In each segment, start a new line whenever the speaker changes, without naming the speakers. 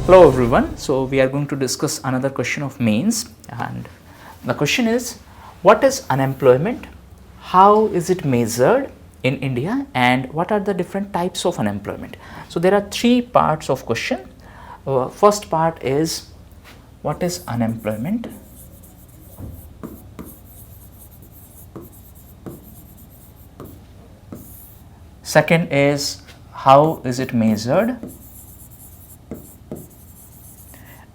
Hello everyone. So we are going to discuss another question of mains, and the question is, what is unemployment, how is it measured in India, and what are the different types of unemployment? So there are three parts of question. First part is, what is unemployment? Second is, how is it measured?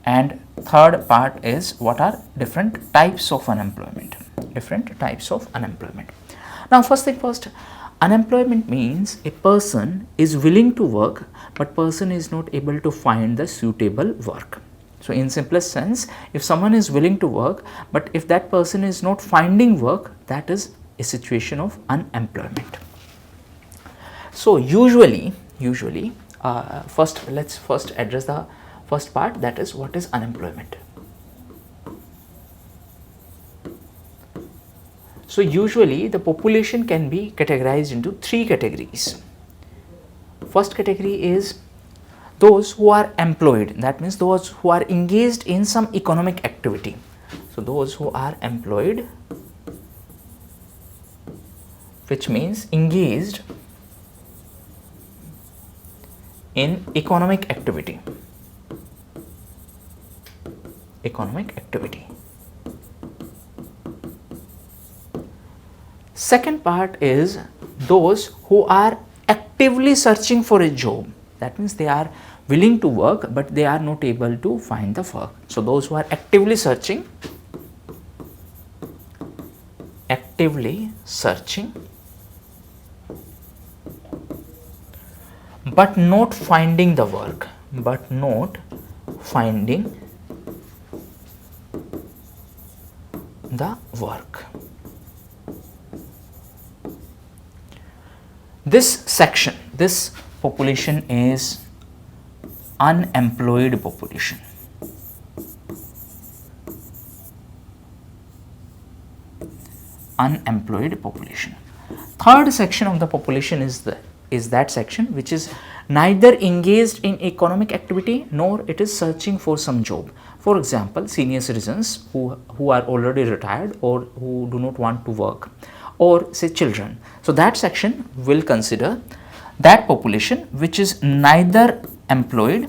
And third part is, what are different types of unemployment? Different types of unemployment. Now, first thing first, unemployment means a person is willing to work, but person is not able to find the suitable work. So, in simplest sense, if someone is willing to work, but if that person is not finding work, that is a situation of unemployment. So, usually, let's first address the first part, that is, what is unemployment. So usually the population can be categorized into three categories. First category is those who are employed, that means those who are engaged in some economic activity. So those who are employed, which means engaged in economic activity. Second part is those who are actively searching for a job. That means they are willing to work, but they are not able to find the work. So those who are actively searching, but not finding the work, This population is unemployed population. Third section of the population is that section which is neither engaged in economic activity nor it is searching for some job. For example, senior citizens who are already retired or who do not want to work, or say children. So that section will consider that population which is neither employed,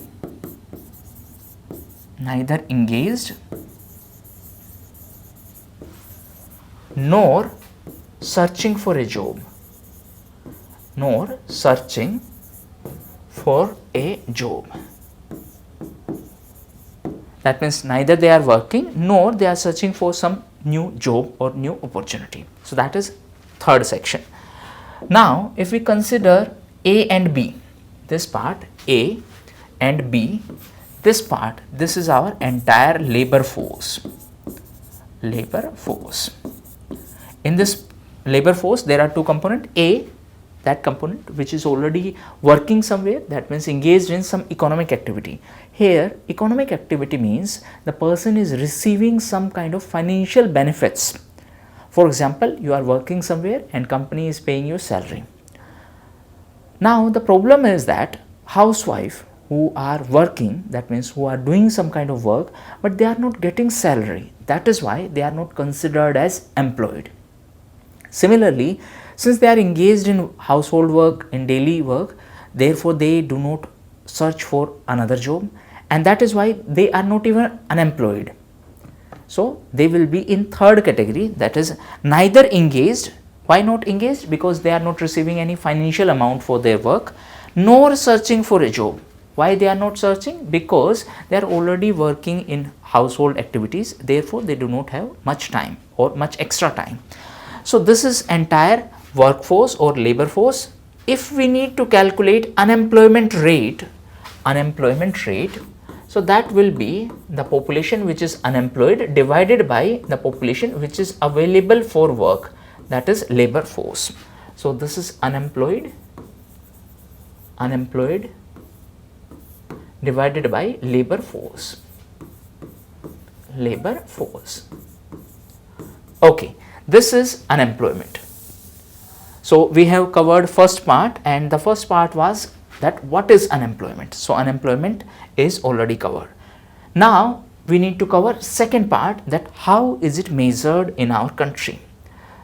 neither engaged, nor searching for a job. That means neither they are working nor they are searching for some new job or new opportunity. So that is third section. Now if we consider A and B, this part A and B, this part, this is our entire labor force. In this labor force there are two components. A, that component which is already working somewhere, that means engaged in some economic activity. Here economic activity means the person is receiving some kind of financial benefits. For example, you are working somewhere and company is paying you salary. Now the problem is that housewife who are working, that means who are doing some kind of work, but they are not getting salary. That is why they are not considered as employed. Similarly, since they are engaged in household work, in daily work, therefore they do not search for another job, and that is why they are not even unemployed. So they will be in third category, that is neither engaged. Why not engaged? Because they are not receiving any financial amount for their work, nor searching for a job. Why they are not searching? Because they are already working in household activities, therefore they do not have much time or much extra time. So this is entire workforce or labor force. If we need to calculate unemployment rate, so that will be the population which is unemployed divided by the population which is available for work, that is labor force. So this is unemployed divided by labor force. Okay, this is unemployment. So we have covered first part, and the first part was that what is unemployment. So unemployment is already covered. Now we need to cover second part, that how is it measured in our country.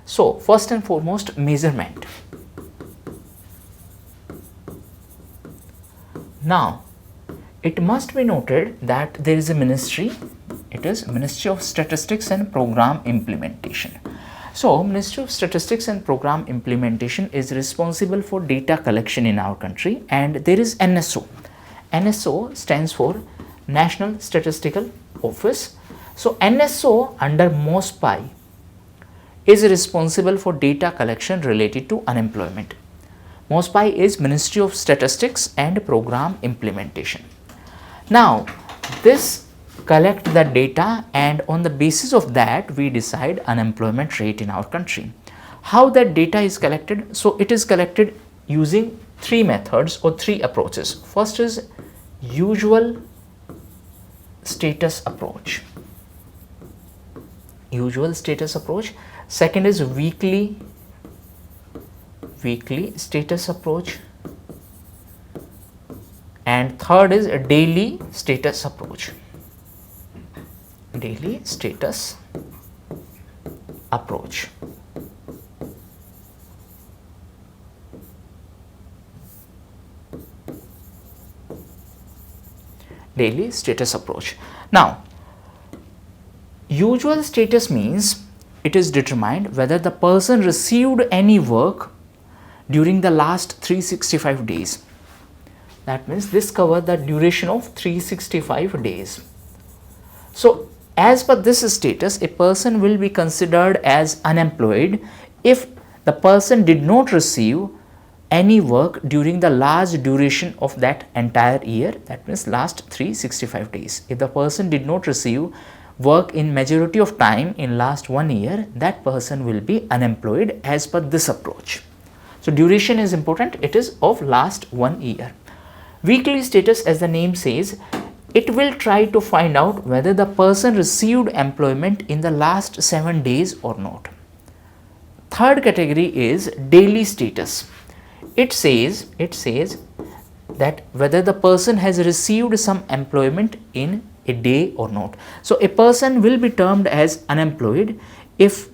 So first and foremost, measurement. Now it must be noted that there is a ministry, it is Ministry of Statistics and Program Implementation. So Ministry of Statistics and Program Implementation is responsible for data collection in our country, and there is NSO. NSO stands for National Statistical Office. So NSO under MOSPI is responsible for data collection related to unemployment. MOSPI is Ministry of Statistics and Program Implementation. Now this collect the data, and on the basis of that we decide unemployment rate in our country. How that data is collected? So it is collected using three methods or three approaches. First is usual status approach. Usual status approach. Second is weekly status approach, and third is a daily status approach. Daily status approach. Daily status approach. Now usual status means it is determined whether the person received any work during the last 365 days. That means this covers the duration of 365 days. So as per this status, a person will be considered as unemployed if the person did not receive any work during the last duration of that entire year. That means last 365 days. If the person did not receive work in majority of time in last 1 year, that person will be unemployed as per this approach. So duration is important, it is of last 1 year. Weekly status, as the name says, it will try to find out whether the person received employment in the last 7 days or not. Third category is daily status. It says that whether the person has received some employment in a day or not. So a person will be termed as unemployed if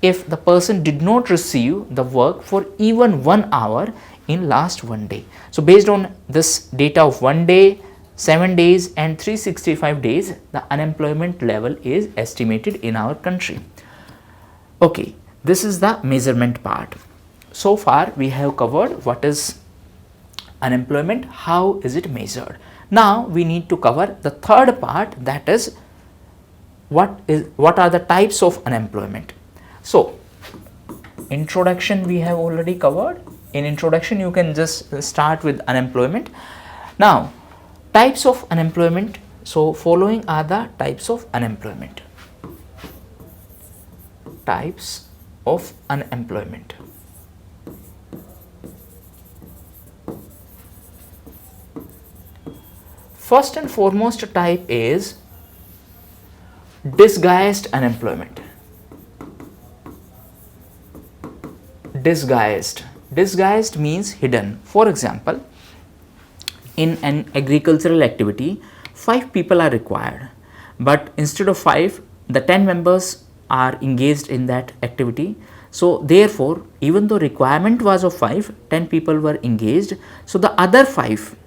the person did not receive the work for even 1 hour in last 1 day. So based on this data of 1 day, 7 days and 365 days, the unemployment level is estimated in our country. Okay, this is the measurement part. So far we have covered what is unemployment, how is it measured. Now we need to cover the third part, that is what are the types of unemployment. So introduction we have already covered. In introduction you can just start with unemployment. Now types of unemployment. So following are the types of unemployment. Types of unemployment. First and foremost type is disguised unemployment. Disguised means hidden. For example, in an agricultural activity, 5 people are required, but instead of 5, the 10 members are engaged in that activity. So therefore, even though requirement was of 5, 10 people were engaged, so the other 5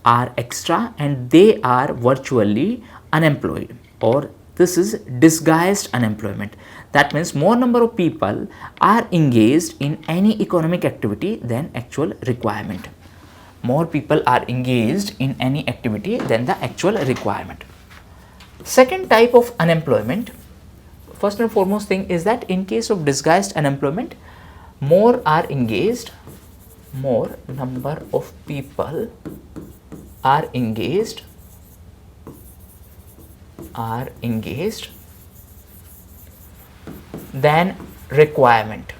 are extra and they are virtually unemployed, or this is disguised unemployment. That means more number of people are engaged in any economic activity than actual requirement. More people are engaged in any activity than the actual requirement. Second type of unemployment, first and foremost thing is that in case of disguised unemployment, more are engaged, more number of people are engaged than requirement.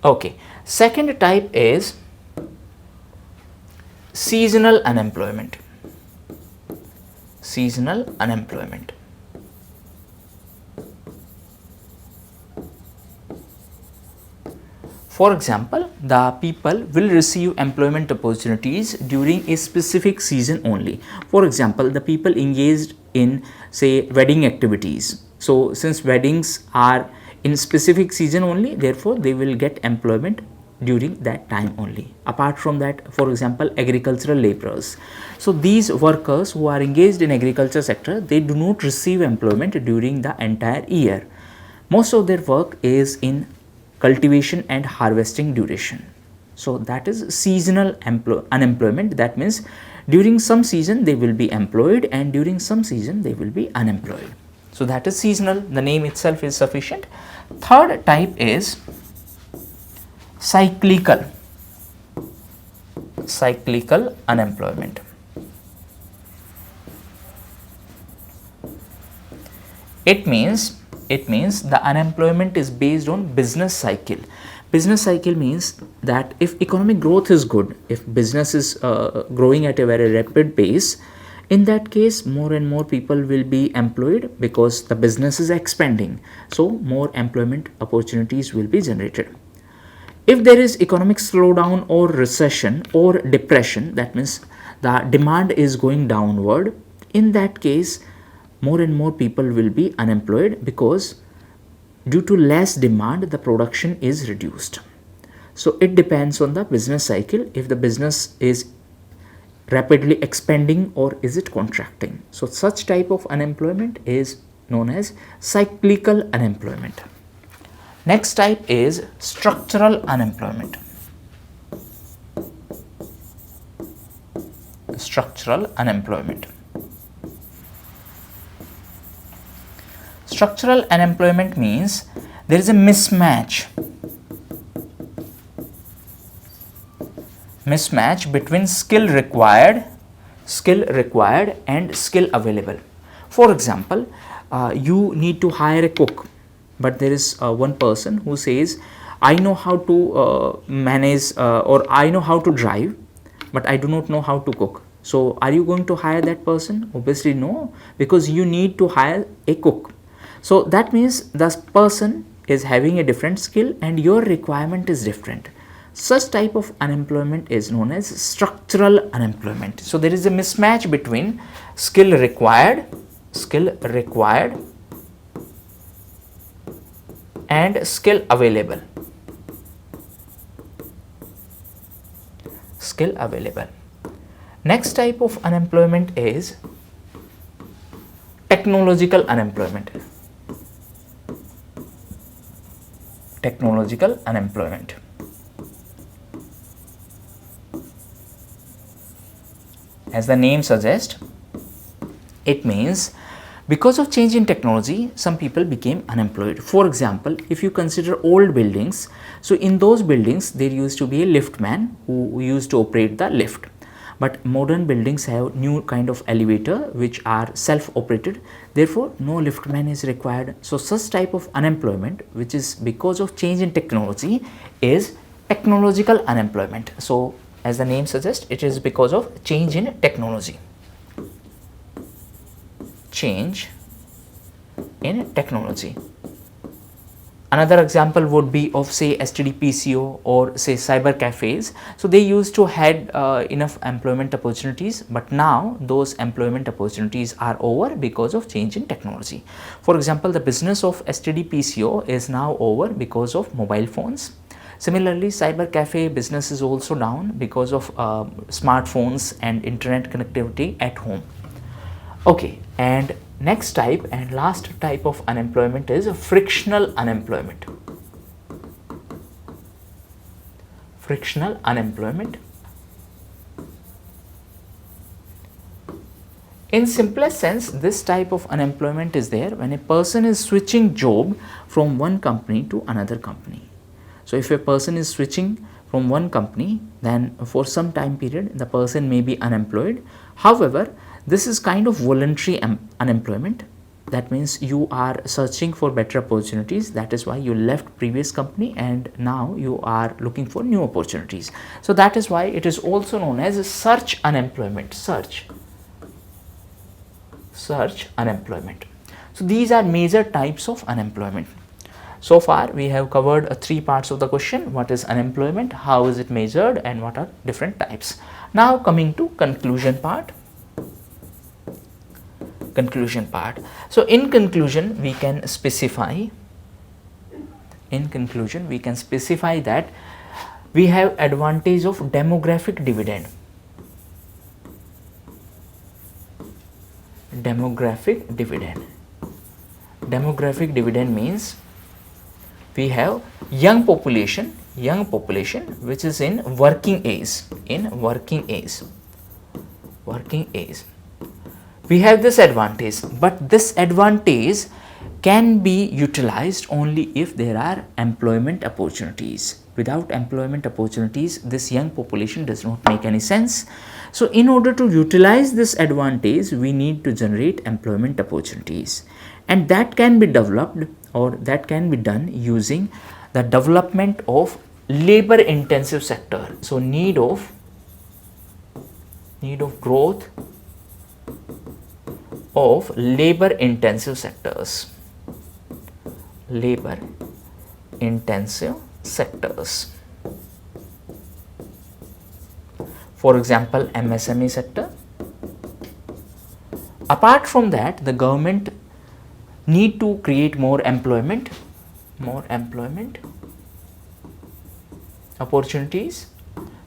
Okay, second type is seasonal unemployment. For example, the people will receive employment opportunities during a specific season only. For example, the people engaged in, say, wedding activities. So since weddings are in specific season only, therefore they will get employment during that time only. Apart from that, for example, agricultural laborers. So these workers who are engaged in agriculture sector, they do not receive employment during the entire year. Most of their work is in cultivation and harvesting duration. So that is seasonal unemployment. That means during some season they will be employed and during some season they will be unemployed. So that is seasonal. The name itself is sufficient. Third type is cyclical unemployment. It means the unemployment is based on business cycle. Business cycle means that if economic growth is good, if business is growing at a very rapid pace, in that case more and more people will be employed because the business is expanding. So more employment opportunities will be generated. If there is economic slowdown or recession or depression, that means the demand is going downward, in that case more and more people will be unemployed because due to less demand the production is reduced. So it depends on the business cycle, if the business is rapidly expanding or is it contracting. So such type of unemployment is known as cyclical unemployment. Next type is structural unemployment. Structural unemployment. Structural unemployment means there is a mismatch between skill required and skill available. For example, you need to hire a cook, but there is one person who says, I know how to manage or I know how to drive, but I do not know how to cook. So are you going to hire that person? Obviously no, because you need to hire a cook. So that means this person is having a different skill and your requirement is different. Such type of unemployment is known as structural unemployment. So there is a mismatch between skill required and skill available. Next type of unemployment is technological unemployment. As the name suggests, it means because of change in technology, some people became unemployed. For example, if you consider old buildings, so in those buildings there used to be a liftman who used to operate the lift. But modern buildings have new kind of elevator which are self-operated, therefore no liftman is required. So such type of unemployment, which is because of change in technology, is technological unemployment. So as the name suggests, it is because of change in technology. Another example would be of say STD-PCO or say cyber cafes. So they used to had enough employment opportunities, but now those employment opportunities are over because of change in technology. For example, the business of STD-PCO is now over because of mobile phones. Similarly, cyber cafe business is also down because of smartphones and internet connectivity at home. Okay, and next type and last type of unemployment is frictional unemployment. In simplest sense, this type of unemployment is there when a person is switching job from one company to another company. So if a person is switching from one company, then for some time period the person may be unemployed. However, this is kind of voluntary unemployment. That means you are searching for better opportunities. That is why you left previous company and now you are looking for new opportunities. So that is why it is also known as search unemployment. Search unemployment. So these are major types of unemployment. So far we have covered three parts of the question: what is unemployment, how is it measured, and what are different types. Now coming to conclusion part. So in conclusion we can specify that we have advantage of demographic dividend. Demographic dividend means we have young population which is in working age. We have this advantage, but this advantage can be utilized only if there are employment opportunities. Without employment opportunities, this young population does not make any sense. So in order to utilize this advantage, we need to generate employment opportunities, and that can be developed, or that can be done using the development of labor intensive sector. So need of growth of labor intensive sectors. For example, MSME sector. Apart from that, the government need to create more employment opportunities,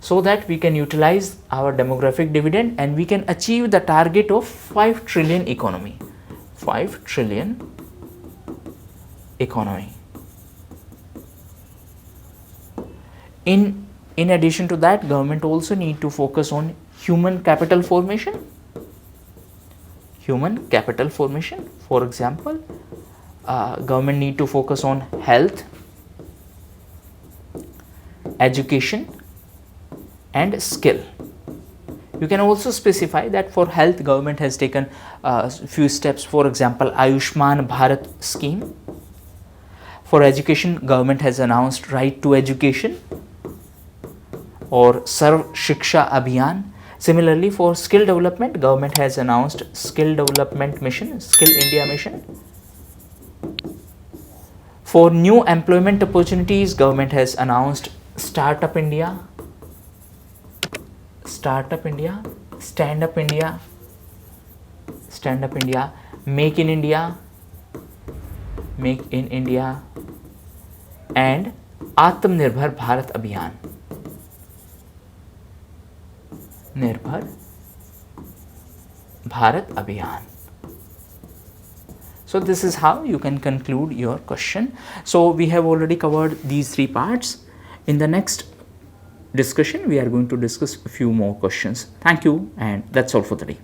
so that we can utilize our demographic dividend and we can achieve the target of 5 trillion economy. 5 trillion economy. In addition to that, government also need to focus on human capital formation. For example, government need to focus on health, education and skill. You can also specify that for health, government has taken few steps. For example, Ayushman Bharat scheme. For education, government has announced right to education or Sarv Shiksha Abhiyan. Similarly, for skill development, government has announced skill development mission, Skill India mission. For new employment opportunities, government has announced Startup India, Stand Up India, Make in India, and Atmanirbhar Bharat Abhiyan. Nirbhar Bharat Abhiyan. So this is how you can conclude your question. So we have already covered these three parts. In the next discussion, we are going to discuss a few more questions. Thank you, and that's all for today.